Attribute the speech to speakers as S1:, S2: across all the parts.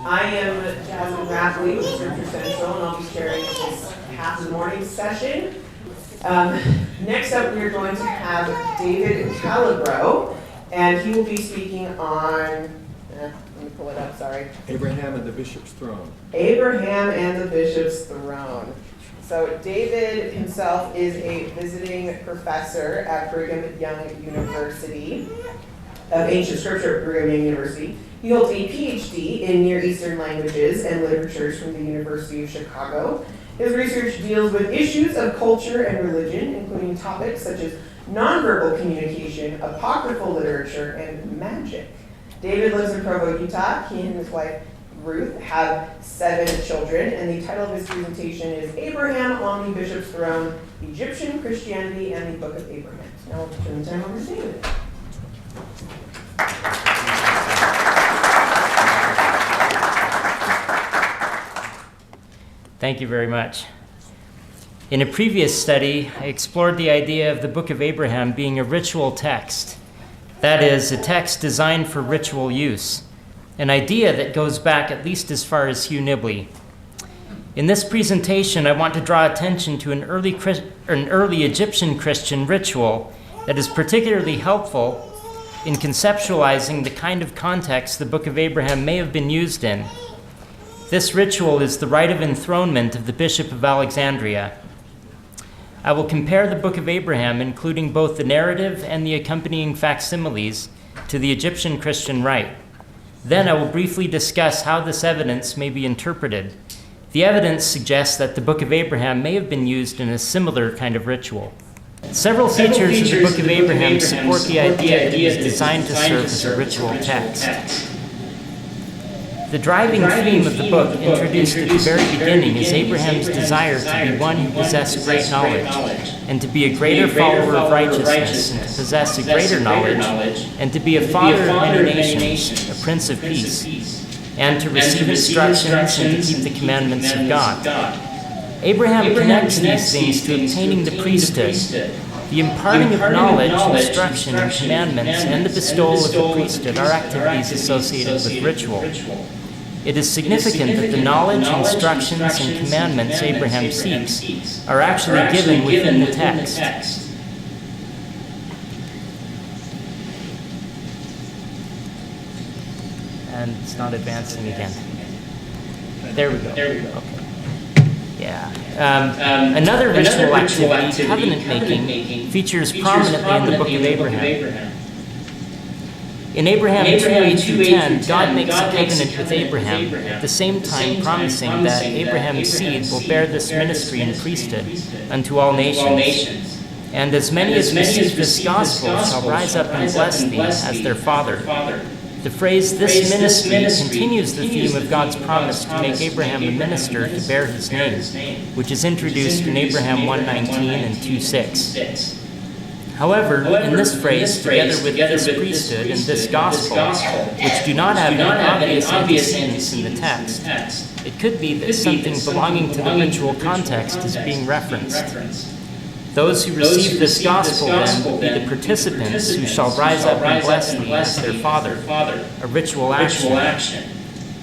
S1: I am Jasmine Rapley with Scripture Central, and I'll be chairing this half of the morning session. Next up, we are going to have David Calabro, and he will be speaking on, let me pull it up, sorry.
S2: Abraham and the Bishop's Throne.
S1: Abraham and the Bishop's Throne. So David himself is a visiting professor at Brigham Young University, of Ancient Scripture at Brigham Young University. He holds a PhD in Near Eastern languages and literatures from the University of Chicago. His research deals with issues of culture and religion, including topics such as nonverbal communication, apocryphal literature, and magic. David lives in Provo, Utah. He and his wife, Ruth, have 7 children, and the title of his presentation is Abraham on the Bishop's Throne, Egyptian Christianity and the Book of Abraham. Now we'll turn the time over to David.
S3: Thank you very much. In a previous study, I explored the idea of the Book of Abraham being a ritual text. That is, a text designed for ritual use, an idea that goes back at least as far as Hugh Nibley. In this presentation, I want to draw attention to an early Egyptian Christian ritual that is particularly helpful in conceptualizing the kind of context the Book of Abraham may have been used in. This ritual is the rite of enthronement of the Bishop of Alexandria. I will compare the Book of Abraham, including both the narrative and the accompanying facsimiles, to the Egyptian Christian rite. Then I will briefly discuss how this evidence may be interpreted. The evidence suggests that the Book of Abraham may have been used in a similar kind of ritual. Several features of the Book of Abraham support the idea that it was designed to serve as a ritual text. The driving theme of the book, introduced at the very beginning, is Abraham's desire to be one who possessed great knowledge, and to be a greater follower of righteousness, and to possess a greater knowledge, and to be a father of many nations, a prince of peace, and to receive instructions and to keep the commandments of God. Abraham connects these things to obtaining the priesthood. The imparting of knowledge, instruction, and commandments, and the bestowal of the priesthood are activities associated with ritual. It is significant that the knowledge, instructions, and commandments Abraham seeks are actually given within the text. And it's not advancing again. There we go. Okay. Yeah. Another ritual activity, covenant making, features prominently in the Book of Abraham. In Abraham 2:8-10, God makes a covenant with Abraham, at the same time promising that Abraham's seed will bear this ministry and priesthood unto all nations. And as many as receive this gospel shall rise up and bless thee as their father. The phrase, this ministry, continues the theme of God's promise to make Abraham a minister to bear his name, which is introduced in Abraham 1:19 and 2:6. However, in this phrase, together with this priesthood and this gospel, which do not have any obvious antecedents in the text, it could be that something belonging to the ritual context is being referenced. Those who receive this gospel, then, will be the participants who shall rise up and bless thee as their father, a ritual action.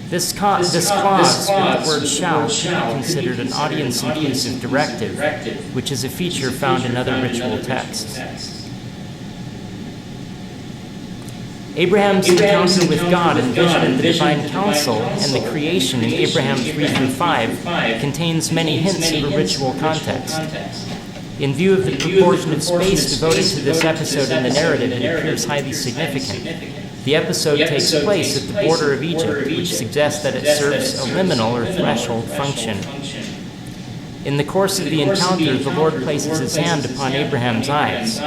S3: This clause, with the word shall, should be considered an audience-inclusive directive, which is a feature found in other ritual texts. Abraham's encounter with God and vision of the divine council and the creation in Abraham 3-5 contains many hints of a ritual context. In view of the proportion of space devoted to this episode in the narrative, it appears highly significant. The episode takes place at the border of Egypt, which suggests that it serves a liminal or threshold function. In the course of the encounter, the Lord places his hand upon Abraham's eyes,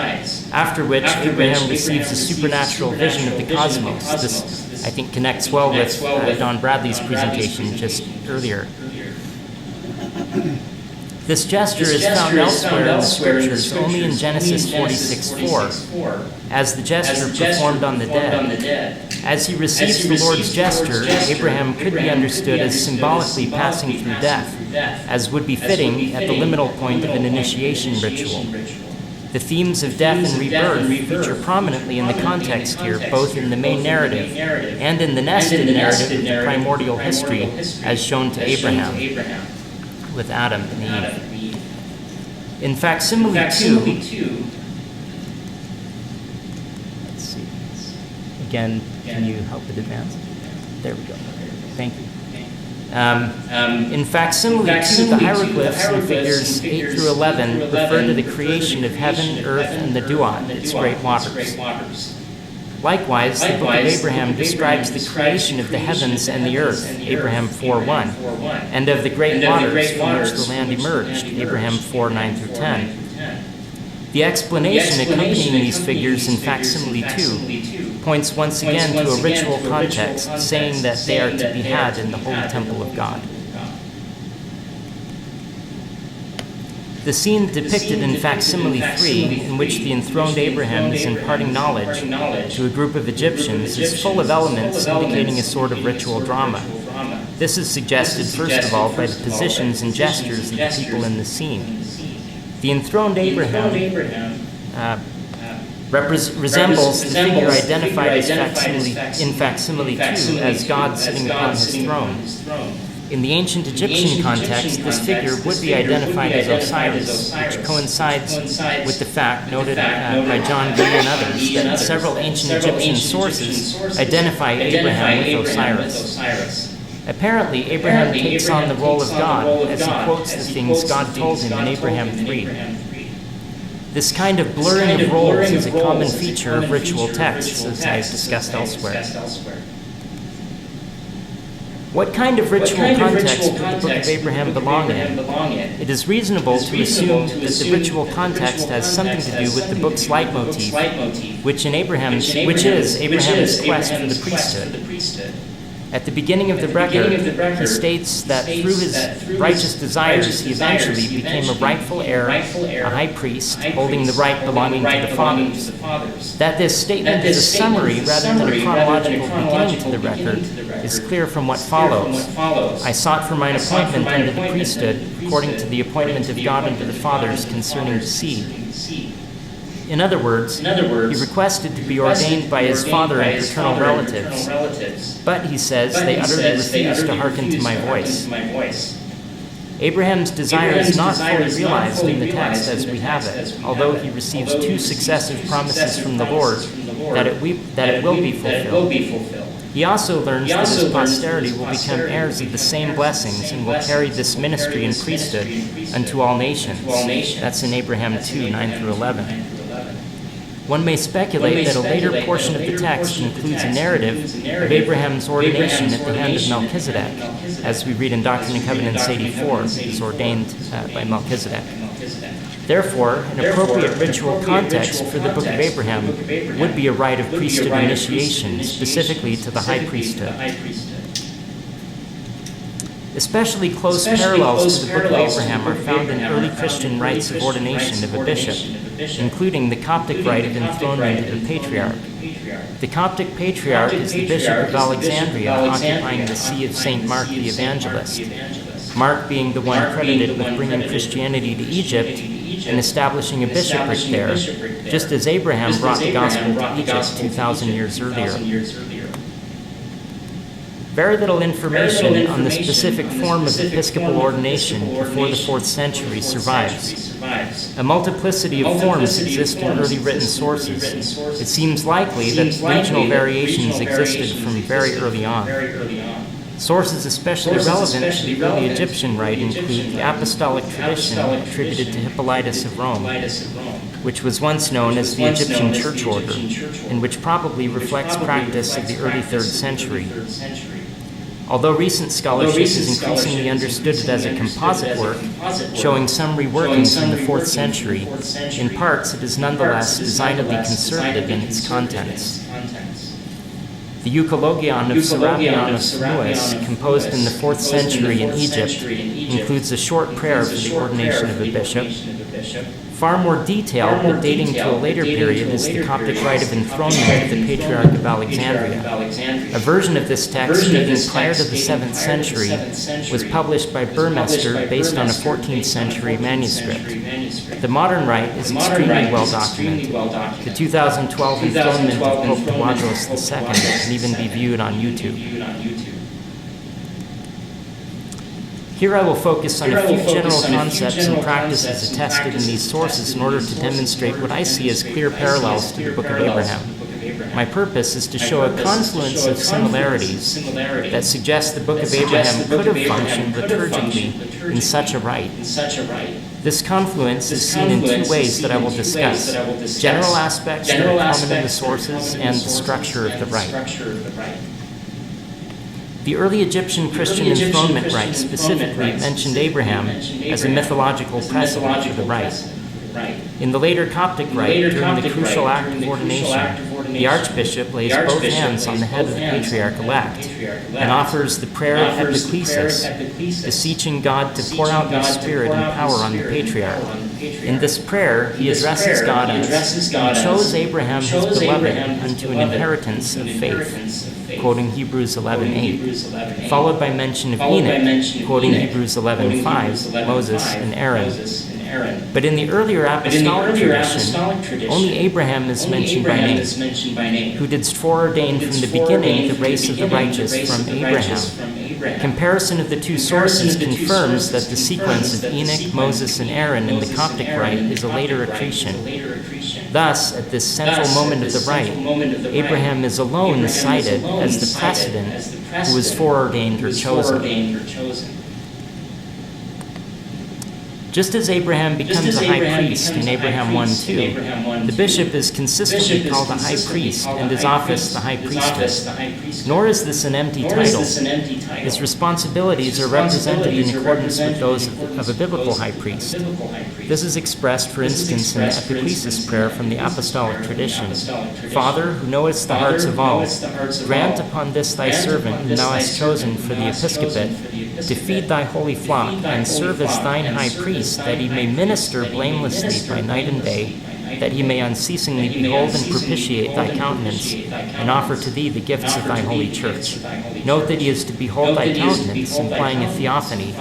S3: after which Abraham receives a supernatural vision of the cosmos. This, I think, connects well with Don Bradley's presentation just earlier. This gesture is found elsewhere in the Scriptures only in Genesis 46:4, as the gesture performed on the dead. As he receives the Lord's gesture, Abraham could be understood as symbolically passing through death, as would be fitting at the liminal point of an initiation ritual. The themes of death and rebirth feature prominently in the context here, both in the main narrative and in the nested narrative of the primordial history as shown to Abraham with Adam and Eve. In facsimile 2, let's see. Again, can you help it advance? There we go. Thank you. In facsimile 2, the hieroglyphs in figures 8 through 11 refer to the creation of heaven, earth, and the duat, its great waters. Likewise, the book of Abraham describes the creation of the heavens and the earth, Abraham 4:1, and of the great waters from which the land emerged, Abraham 4:9 through 10. The explanation accompanying these figures in facsimile 2 points once again to a ritual context, saying that they are to be had in the holy temple of God. The scene depicted in facsimile 3, in which the enthroned Abraham is imparting knowledge to a group of Egyptians, is full of elements indicating a sort of ritual drama. This is suggested, first of all, by the positions and gestures of the people in the scene. The enthroned Abraham resembles the figure identified in facsimile 2 as God sitting upon his throne. In the ancient Egyptian context, this figure would be identified as Osiris, which coincides with the fact noted by John Gray and others that several ancient Egyptian sources identify Abraham with Osiris. Apparently, Abraham takes on the role of God as he quotes the things God told him in Abraham 3. This kind of blurring of roles is a common feature of ritual texts, as I have discussed elsewhere. What kind of ritual context would the Book of Abraham belong in? It is reasonable to assume that the ritual context has something to do with the book's leitmotif, which is Abraham's quest for the priesthood. At the beginning of the record, he states that through his righteous desires, he eventually became a rightful heir, a high priest, holding the right belonging to the fathers. That this statement is a summary rather than a chronological beginning to the record is clear from what follows. I sought for mine appointment unto the priesthood, according to the appointment of God unto the fathers concerning the seed. In other words, he requested to be ordained by his father and paternal relatives, but, he says, they utterly refused to hearken to my voice. Abraham's desire is not fully realized in the text as we have it, although he receives two successive promises from the Lord that it will be fulfilled. He also learns that his posterity will become heirs of the same blessings and will carry this ministry and priesthood unto all nations. That's in Abraham 2:9 through 11. One may speculate that a later portion of the text includes a narrative of Abraham's ordination at the hand of Melchizedek, as we read in Doctrine and Covenants 84, he is ordained by Melchizedek. Therefore, an appropriate ritual context for the Book of Abraham would be a rite of priesthood initiation, specifically to the high priesthood. Especially close parallels to the Book of Abraham are found in early Christian rites of ordination of a bishop, including the Coptic rite of enthronement of a patriarch. The Coptic patriarch is the Bishop of Alexandria, occupying the see of St. Mark the Evangelist, Mark being the one credited with bringing Christianity to Egypt and establishing a bishopric there, just as Abraham brought the gospel to Egypt 2,000 years earlier. Very little information on the specific form of episcopal ordination before the 4th century survives. A multiplicity of forms exist in early written sources. It seems likely that regional variations existed from very early on. Sources especially relevant to the early Egyptian rite include the apostolic tradition attributed to Hippolytus of Rome, which was once known as the Egyptian Church Order, and which probably reflects practice of the early 3rd century. Although recent scholarship is increasingly understood it as a composite work, showing some reworkings from the 4th century, in parts it is nonetheless designedly conservative in its contents. The Euchologion of Serapion of Samuas, composed in the 4th century in Egypt, includes a short prayer for the ordination of a bishop, Far more detailed, but dating to a later period, is the Coptic rite of enthronement of the Patriarch of Alexandria. A version of this text dating prior to the 7th century was published by Burmester based on a 14th century manuscript. The modern rite is extremely well documented. The 2012 enthronement of Pope Tawadros II can even be viewed on YouTube. Here I will focus on a few general concepts and practices attested in these sources in order to demonstrate what I see as clear parallels to the Book of Abraham. My purpose is to show a confluence of similarities that suggest the Book of Abraham could have functioned liturgically in such a rite. This confluence is seen in two ways that I will discuss: general aspects that are common in the sources and the structure of the rite. The early Egyptian Christian enthronement rite specifically mentioned Abraham as a mythological precedent for the rite. In the later Coptic rite, during the crucial act of ordination, the archbishop lays both hands on the head of the patriarch-elect and offers the prayer of epiclesis, beseeching God to pour out His Spirit and power on the patriarch. In this prayer, he addresses God as, "He chose Abraham his beloved unto an inheritance of faith," quoting Hebrews 11:8, followed by mention of Enoch, quoting Hebrews 11:5, Moses and Aaron. But in the earlier apostolic tradition, only Abraham is mentioned by name, who did foreordain from the beginning the race of the righteous from Abraham. Comparison of the two sources confirms that the sequence of Enoch, Moses, and Aaron in the Coptic rite is a later accretion. Thus, at this central moment of the rite, Abraham is alone cited as the precedent who was foreordained or chosen. Just as Abraham becomes a high priest in Abraham 1:2, the bishop is consistently called a high priest and his office the high priesthood. Nor is this an empty title. His responsibilities are represented in accordance with those of a biblical high priest. This is expressed, for instance, in the epiclesis prayer from the apostolic tradition. "Father, who knowest the hearts of all, grant upon this thy servant whom thou hast chosen for the episcopate, to feed thy holy flock, and serve as thine high priest, that he may minister blamelessly by night and day, that he may unceasingly behold and propitiate thy countenance, and offer to thee the gifts of thy holy church." Note that he is to behold thy countenance, implying a theophany.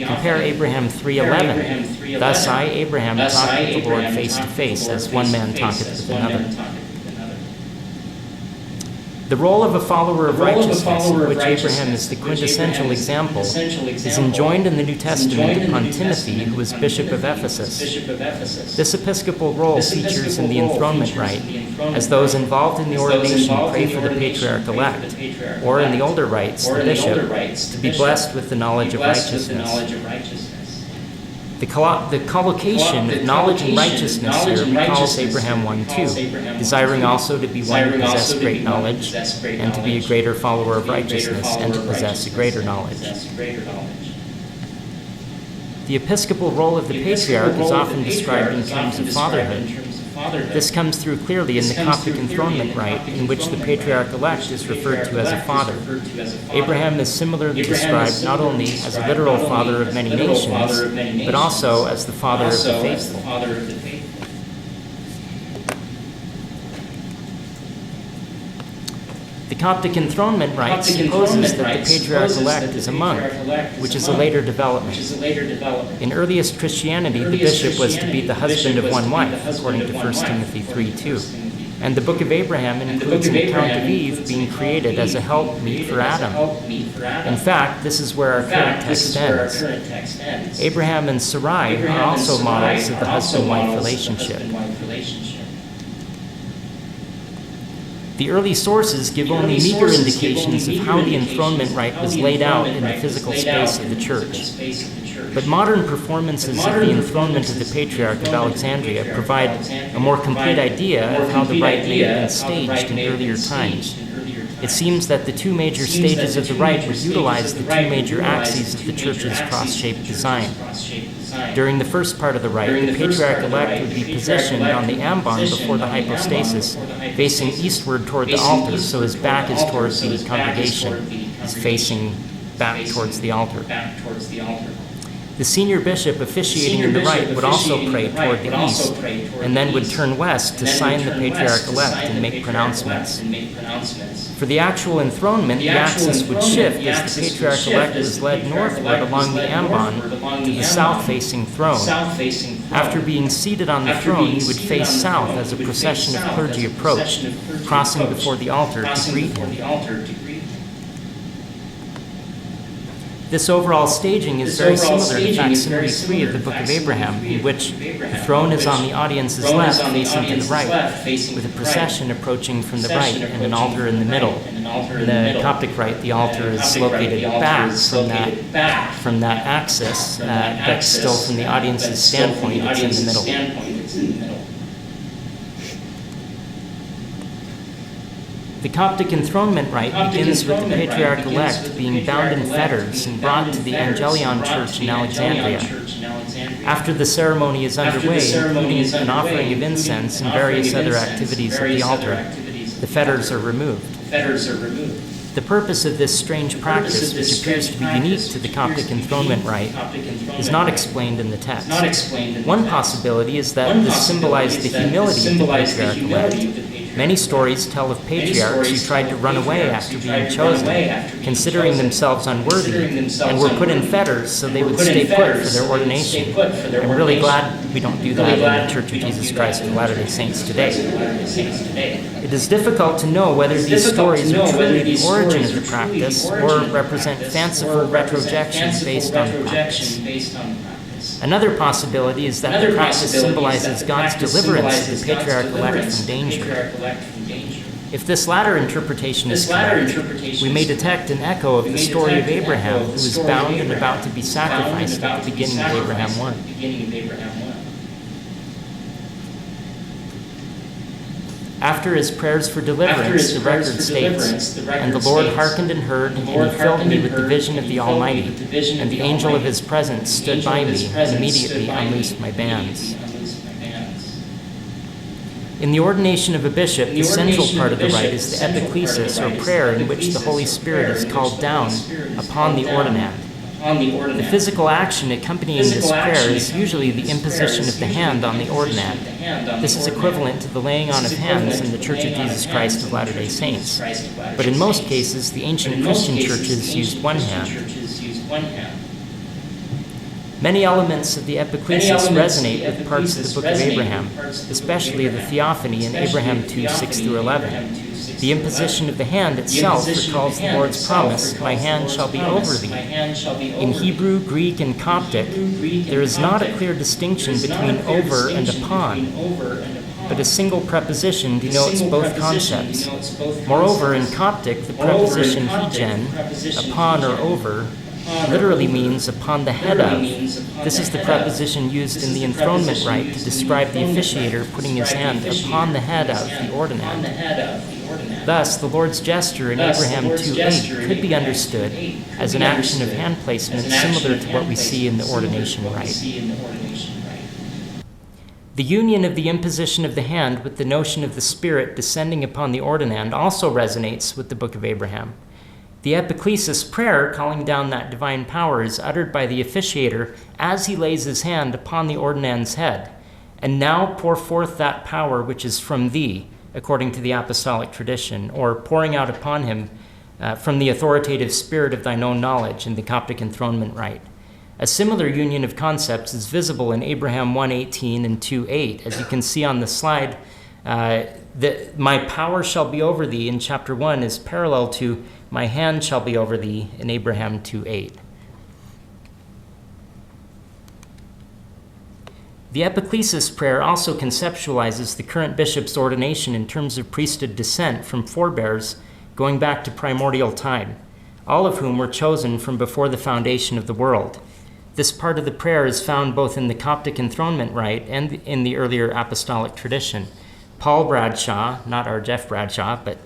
S3: Compare Abraham 3:11. "Thus I, Abraham, talked with the Lord face to face, as one man talketh with another." The role of a follower of righteousness, in which Abraham is the quintessential example, is enjoined in the New Testament upon Timothy, who was Bishop of Ephesus. This episcopal role features in the enthronement rite, as those involved in the ordination pray for the patriarch-elect, or in the older rites, the bishop, to be blessed with the knowledge of righteousness. The collocation of knowledge and righteousness here recalls Abraham 1:2, desiring also to be one who possessed great knowledge, and to be a greater follower of righteousness, and to possess a greater knowledge. The episcopal role of the patriarch is often described in terms of fatherhood. This comes through clearly in the Coptic enthronement rite, in which the patriarch-elect is referred to as a father. Abraham is similarly described not only as a literal father of many nations, but also as the father of the faithful. The Coptic enthronement rite supposes that the patriarch-elect is a monk, which is a later development. In earliest Christianity, the bishop was to be the husband of one wife, according to 1 Timothy 3:2. And the Book of Abraham includes an account of Eve being created as a helpmeet for Adam. In fact, this is where our current text ends. Abraham and Sarai are also models of the husband-wife relationship. The early sources give only meager indications of how the enthronement rite was laid out in the physical space of the church. But modern performances of the enthronement of the Patriarch of Alexandria provide a more complete idea of how the rite may have been staged in earlier times. It seems that the two major stages of the rite would utilize the two major axes of the church's cross-shaped design. During the first part of the rite, the patriarch-elect would be positioned on the ambon before the hypostasis, facing eastward toward the altar, so his back is towards the congregation. He's facing back towards the altar. The The senior bishop officiating in the rite would also pray toward the east, and then would turn west to sign the patriarch-elect and make pronouncements. For the actual enthronement, the axis would shift as the patriarch-elect was led northward along the ambon to the south-facing throne. After being seated on the throne, he would face south as a procession of clergy approached, crossing before the altar to greet him. This overall staging is very similar to facsimile 3 of the Book of Abraham, in which the throne is on the audience's left, facing to the right, with a procession approaching from the right and an altar in the middle. In the Coptic rite, the altar is located back from that axis, but still from the audience's standpoint, it's in the middle. The Coptic enthronement rite begins with the patriarch-elect being bound in fetters and brought to the Angelion Church in Alexandria. After the ceremony is underway, including an offering of incense and various other activities at the altar, the fetters are removed. The purpose of this strange practice, which appears to be unique to the Coptic enthronement rite, is not explained in the text. One possibility is that this symbolized the humility of the patriarch-elect. Many stories tell of patriarchs who tried to run away after being chosen, considering themselves unworthy, and were put in fetters so they would stay put for their ordination. I'm really glad we don't do that in the Church of Jesus Christ of Latter-day Saints today. It is difficult to know whether these stories are truly the origin of the practice or represent fanciful retrojections based on the practice. Another possibility is that the practice symbolizes God's deliverance of the patriarch-elect from danger. If this latter interpretation is correct, we may detect an echo of the story of Abraham, who was bound and about to be sacrificed at the beginning of Abraham 1. After his prayers for deliverance, the record states, "And the Lord hearkened and heard, and he filled me with the vision of the Almighty, and the angel of his presence stood by me, and immediately unloosed my bands." In the ordination of a bishop, the central part of the rite is the epiclesis, or prayer, in which the Holy Spirit is called down upon the ordinand. The physical action accompanying this prayer is usually the imposition of the hand on the ordinand. This is equivalent to the laying on of hands in the Church of Jesus Christ of Latter-day Saints. But in most cases, the ancient Christian churches used one hand. Many elements of the epiclesis resonate with parts of the Book of Abraham, especially the theophany in Abraham 2, 6-11. The imposition of the hand itself recalls the Lord's promise, "My hand shall be over thee." In Hebrew, Greek, and Coptic, there is not a clear distinction between over and upon, but a single preposition denotes both concepts. Moreover, in Coptic, the preposition hegen, upon or over, literally means upon the head of. This is the preposition used in the enthronement rite to describe the officiator putting his hand upon the head of the ordinand. Thus, the Lord's gesture in Abraham 2:8 could be understood as an action of hand placement similar to what we see in the ordination rite. The union of the imposition of the hand with the notion of the Spirit descending upon the ordinand also resonates with the Book of Abraham. The epiclesis prayer calling down that divine power is uttered by the officiator as he lays his hand upon the ordinand's head. "And now pour forth that power which is from thee," according to the apostolic tradition, or pouring out upon him from the authoritative spirit of thine own knowledge in the Coptic enthronement rite. A similar union of concepts is visible in Abraham 1:18 and 2:8. As you can see on the slide, that "my power shall be over thee" in chapter 1 is parallel to "my hand shall be over thee" in Abraham 2:8. The epiclesis prayer also conceptualizes the current bishop's ordination in terms of priesthood descent from forebears going back to primordial time, all of whom were chosen from before the foundation of the world. This part of the prayer is found both in the Coptic enthronement rite and in the earlier apostolic tradition. Paul Bradshaw, not our Jeff Bradshaw, but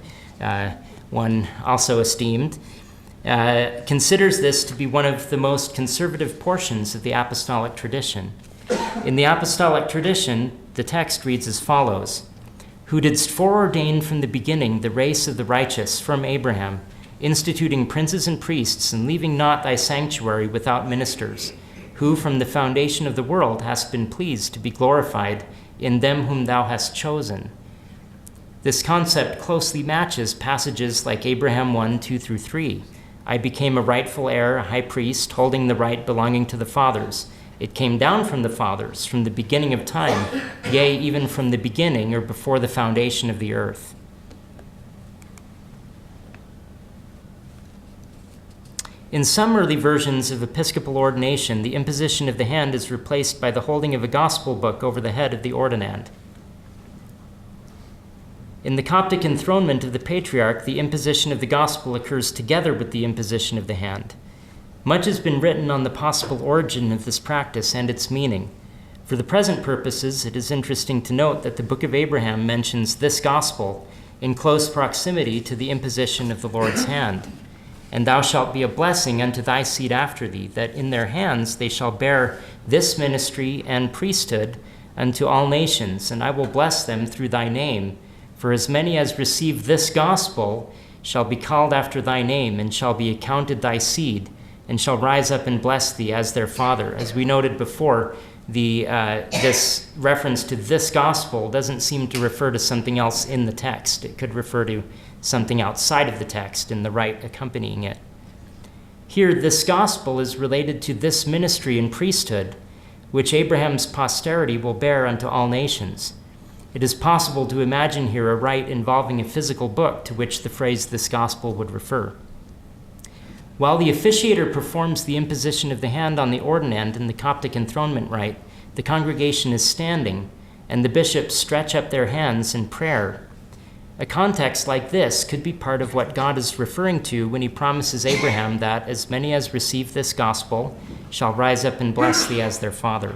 S3: one also esteemed, considers this to be one of the most conservative portions of the apostolic tradition. In the apostolic tradition, the text reads as follows: "Who didst foreordain from the beginning the race of the righteous from Abraham, instituting princes and priests, and leaving not thy sanctuary without ministers, who from the foundation of the world hast been pleased to be glorified in them whom thou hast chosen. This concept closely matches passages like Abraham 1, 2 through 3. I became a rightful heir, a high priest, holding the right belonging to the fathers. It came down from the fathers, from the beginning of time, yea, even from the beginning or before the foundation of the earth. In some early versions of episcopal ordination, the imposition of the hand is replaced by the holding of a gospel book over the head of the ordinand. In the Coptic enthronement of the Patriarch, the imposition of the gospel occurs together with the imposition of the hand. Much has been written on the possible origin of this practice and its meaning. For the present purposes, it is interesting to note that the Book of Abraham mentions this gospel in close proximity to the imposition of the Lord's hand. And thou shalt be a blessing unto thy seed after thee, that in their hands they shall bear this ministry and priesthood unto all nations, and I will bless them through thy name. For as many as receive this gospel shall be called after thy name, and shall be accounted thy seed, and shall rise up and bless thee as their father. As we noted before, this reference to this gospel doesn't seem to refer to something else in the text. It could refer to something outside of the text in the rite accompanying it. Here, this gospel is related to this ministry and priesthood, which Abraham's posterity will bear unto all nations. It is possible to imagine here a rite involving a physical book to which the phrase "this gospel" would refer. While the officiator performs the imposition of the hand on the ordinand in the Coptic enthronement rite, the congregation is standing, and the bishops stretch up their hands in prayer. A context like this could be part of what God is referring to when he promises Abraham that as many as receive this gospel shall rise up and bless thee as their father.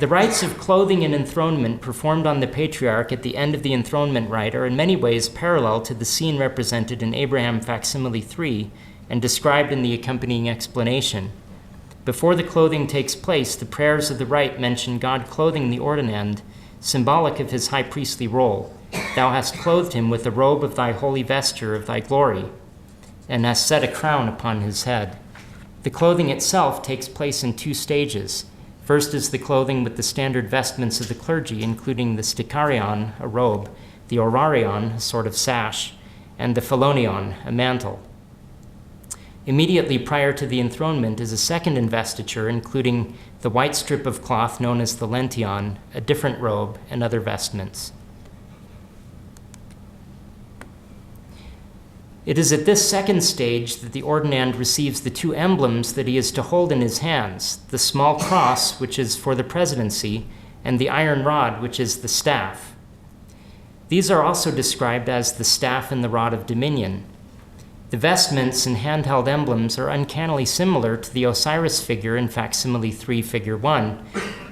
S3: The rites of clothing and enthronement performed on the patriarch at the end of the enthronement rite are in many ways parallel to the scene represented in Abraham facsimile 3 and described in the accompanying explanation. Before the clothing takes place, the prayers of the rite mention God clothing the ordinand, symbolic of his high priestly role. Thou hast clothed him with the robe of thy holy vesture of thy glory, and hast set a crown upon his head. The clothing itself takes place in two stages. First is the clothing with the standard vestments of the clergy, including the sticarion, a robe, the orarion, a sort of sash, and the phelonion, a mantle. Immediately prior to the enthronement is a second investiture, including the white strip of cloth known as the lention, a different robe, and other vestments. It is at this second stage that the ordinand receives the two emblems that he is to hold in his hands, the small cross, which is for the presidency, and the iron rod, which is the staff. These are also described as the staff and the rod of dominion. The vestments and handheld emblems are uncannily similar to the Osiris figure in facsimile 3, figure 1,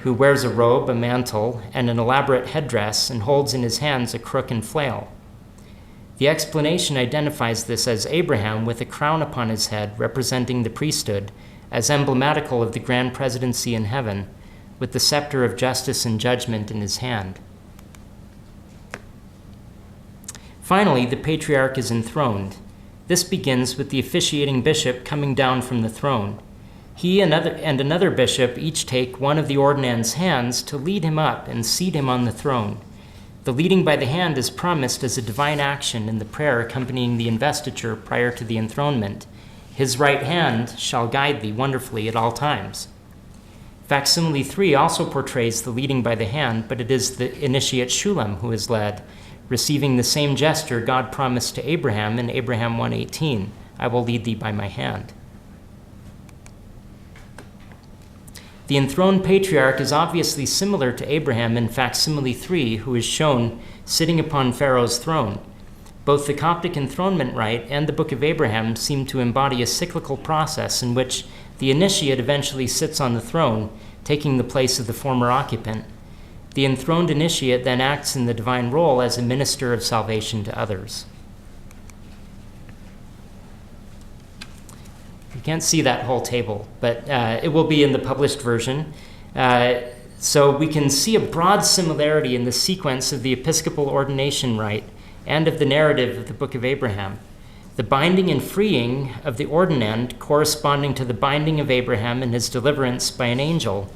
S3: who wears a robe, a mantle, and an elaborate headdress and holds in his hands a crook and flail. The explanation identifies this as Abraham with a crown upon his head representing the priesthood, as emblematical of the grand presidency in heaven, with the scepter of justice and judgment in his hand. Finally, the patriarch is enthroned. This begins with the officiating bishop coming down from the throne. He and another bishop each take one of the ordinand's hands to lead him up and seat him on the throne. The leading by the hand is promised as a divine action in the prayer accompanying the investiture prior to the enthronement. His right hand shall guide thee wonderfully at all times. Facsimile 3 also portrays the leading by the hand, but it is the initiate Shulam who is led, receiving the same gesture God promised to Abraham in Abraham 1:18, I will lead thee by my hand. The enthroned patriarch is obviously similar to Abraham in facsimile 3, who is shown sitting upon Pharaoh's throne. Both the Coptic enthronement rite and the Book of Abraham seem to embody a cyclical process in which the initiate eventually sits on the throne, taking the place of the former occupant. The enthroned initiate then acts in the divine role as a minister of salvation to others. You can't see that whole table, but it will be in the published version. So we can see a broad similarity in the sequence of the episcopal ordination rite and of the narrative of the Book of Abraham. the binding and freeing of the ordinand corresponding to the binding of Abraham and his deliverance by an angel,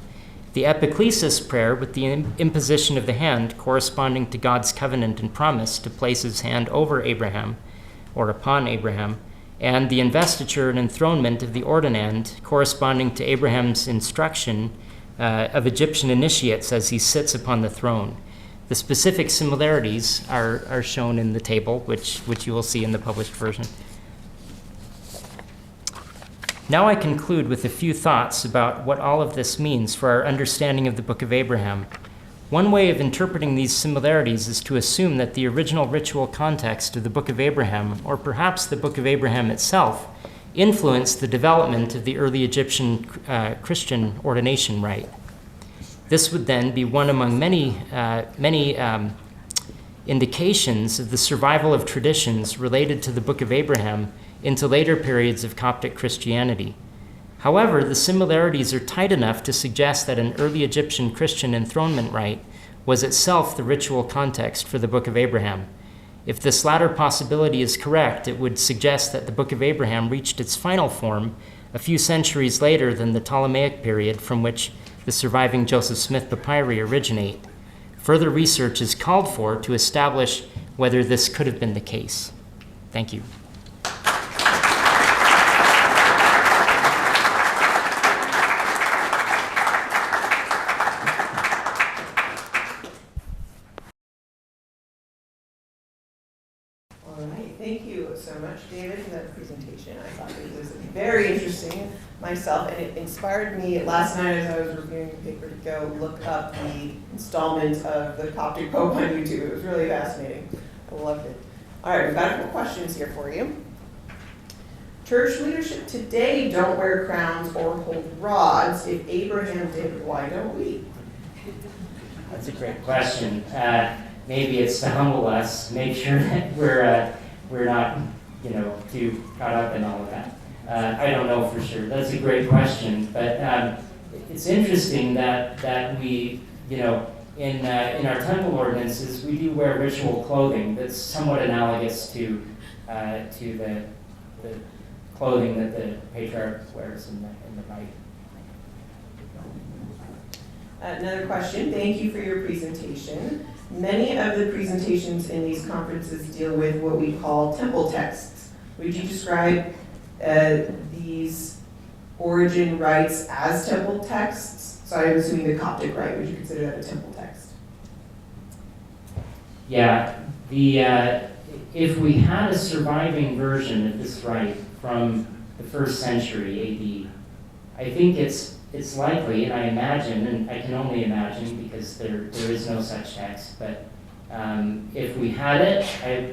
S3: the epiclesis prayer with the imposition of the hand corresponding to God's covenant and promise to place his hand over Abraham or upon Abraham, and the investiture and enthronement of the ordinand corresponding to Abraham's instruction of Egyptian initiates as he sits upon the throne. The specific similarities are shown in the table, which you will see in the published version. Now I conclude with a few thoughts about what all of this means for our understanding of the Book of Abraham. One way of interpreting these similarities is to assume that the original ritual context of the Book of Abraham, or perhaps the Book of Abraham itself, influenced the development of the early Egyptian Christian ordination rite. This would then be one among many indications of the survival of traditions related to the Book of Abraham into later periods of Coptic Christianity. However, the similarities are tight enough to suggest that an early Egyptian Christian enthronement rite was itself the ritual context for the Book of Abraham. If this latter possibility is correct, it would suggest that the Book of Abraham reached its final form a few centuries later than the Ptolemaic period from which the surviving Joseph Smith papyri originate. Further research is called for to establish whether this could have been the case. Thank you.
S1: All right, thank you so much, David, for that presentation. I thought it was very interesting myself, and it inspired me last night as I was reviewing the paper to go look up the installment of the Coptic Pope on YouTube. It was really fascinating. I loved it. All right, we've got a couple questions here for you. Church leadership today don't wear crowns or hold rods. If Abraham did, why don't we?
S3: That's a great question. Maybe it's to humble us, make sure that we're not, too caught up in all of that. I don't know for sure. That's a great question, but it's interesting that we, in our temple ordinances, we do wear ritual clothing that's somewhat analogous to the clothing that the Patriarch wears in the rite.
S1: Another question. Thank you for your presentation. Many of the presentations in these conferences deal with what we call temple texts. Would you describe these origin rites as temple texts? So I'm assuming the Coptic rite, would you consider that a temple text?
S3: Yeah, if we had a surviving version of this rite from the 1st century AD, I think it's likely, and I imagine, and I can only imagine because there is no such text, but if we had it,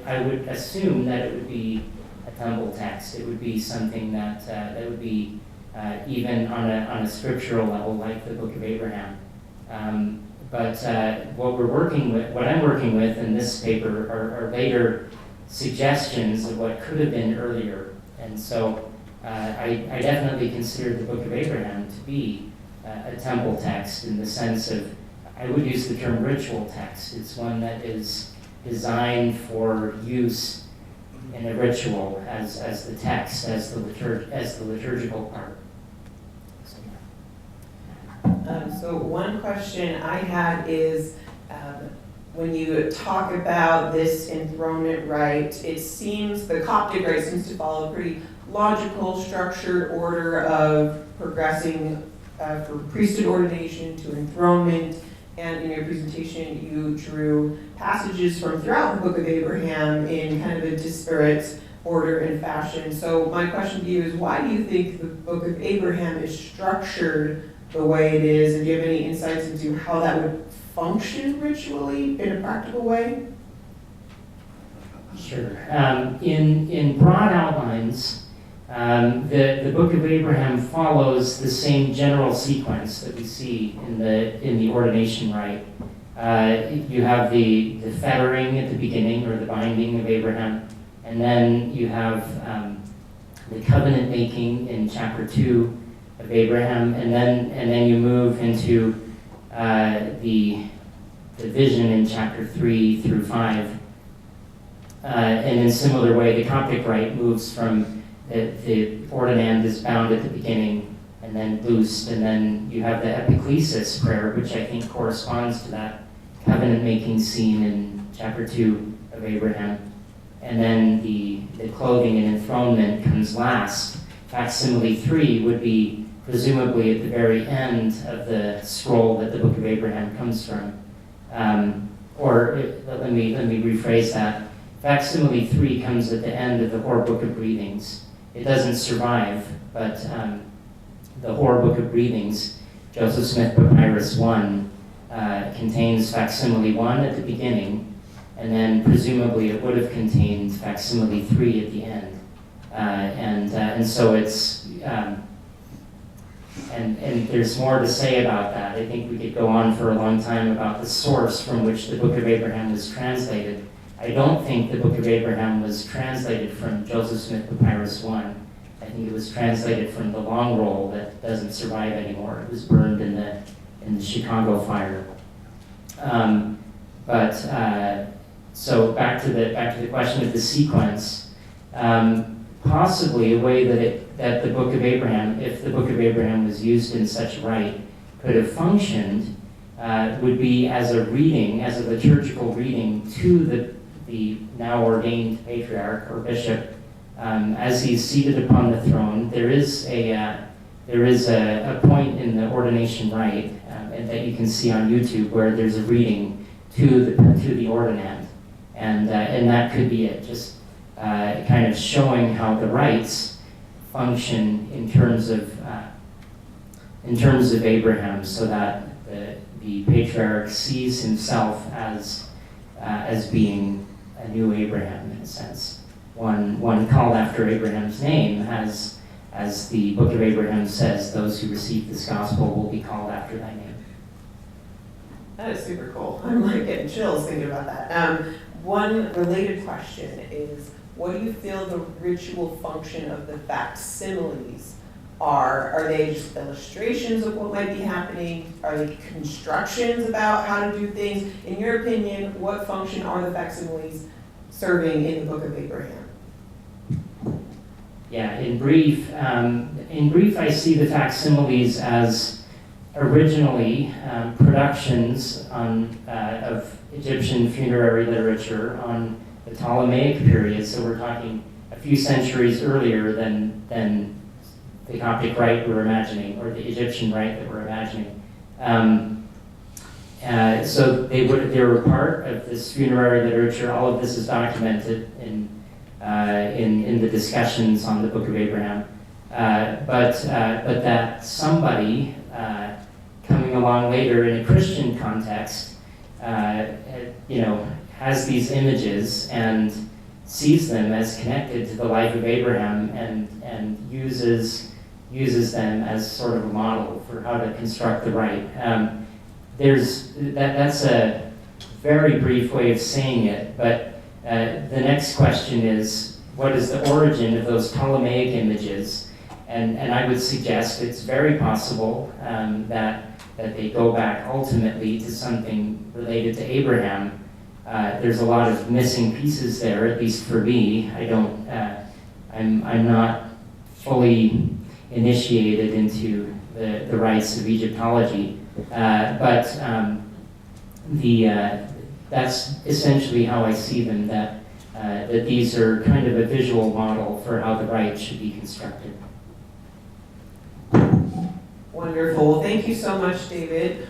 S3: I would assume that it would be a temple text. It would be something that would be even on a scriptural level, like the Book of Abraham. But what I'm working with in this paper are later suggestions of what could have been earlier. And so I definitely consider the Book of Abraham to be a temple text in the sense of, I would use the term ritual text. It's one that is designed for use in a ritual as the text, as the liturgical part.
S1: So one question I had is, when you talk about this enthronement rite, it seems the Coptic rite seems to follow a pretty logical, structured order of progressing from priesthood ordination to enthronement. And in your presentation, you drew passages from throughout the Book of Abraham in kind of a disparate order and fashion. So my question to you is, why do you think the Book of Abraham is structured the way it is? And do you have any insights into how that would function ritually in a practical way?
S3: Sure. In broad outlines, the Book of Abraham follows the same general sequence that we see in the ordination rite. You have the fettering at the beginning, or the binding of Abraham, and then you have the covenant making in chapter 2 of Abraham, and then you move into the vision in chapter 3 through 5. And in a similar way, the Coptic rite moves from the ordinand is bound at the beginning and then loosed, and then you have the epiclesis prayer, which I think corresponds to that covenant-making scene in chapter 2 of Abraham. And then the clothing and enthronement comes last. Facsimile 3 would be presumably at the very end of the scroll that the Book of Abraham comes from. Let me rephrase that. Facsimile 3 comes at the end of the Hor Book of Breathings. It doesn't survive, but the Hor Book of Breathings, Joseph Smith Papyrus 1, contains facsimile 1 at the beginning, and then presumably it would have contained facsimile 3 at the end. And so it's, and there's more to say about that. I think we could go on for a long time about the source from which the Book of Abraham was translated. I don't think the Book of Abraham was translated from Joseph Smith Papyrus 1. I think it was translated from the long roll that doesn't survive anymore. It was burned in the Chicago fire. So back to the question of the sequence. Possibly a way that the Book of Abraham, if the Book of Abraham was used in such rite, could have functioned would be as a reading, as a liturgical reading to the now ordained patriarch or bishop as he's seated upon the throne. There is a point in the ordination rite and that you can see on YouTube where there's a reading to the ordinand, and that could be it. Just kind of showing how the rites function in terms of Abraham, so that the patriarch sees himself as being a new Abraham in a sense, one called after Abraham's name, as the Book of Abraham says, those who receive this gospel will be called after thy name.
S1: That is super cool. I'm like getting chills thinking about that. One related question is, what do you feel the ritual function of the facsimiles are? Are they just illustrations of what might be happening? Are they constructions about how to do things? In your opinion, what function are the facsimiles serving in the Book of Abraham?
S3: Yeah, in brief, I see the facsimiles as originally productions of Egyptian funerary literature on the Ptolemaic period. So we're talking a few centuries earlier than the Coptic rite we're imagining, or the Egyptian rite that we're imagining. So they were part of this funerary literature. All of this is documented in the discussions on the Book of Abraham. But that somebody coming along later in a Christian context, has these images and sees them as connected to the life of Abraham and uses them as sort of a model for how to construct the rite. That's a very brief way of saying it, but the next question is, what is the origin of those Ptolemaic images? And I would suggest it's very possible that they go back ultimately to something related to Abraham. There's a lot of missing pieces there, at least for me. I'm not fully initiated into the rites of Egyptology, but that's essentially how I see them, that these are kind of a visual model for how the rite should be constructed.
S1: Wonderful. Thank you so much, David.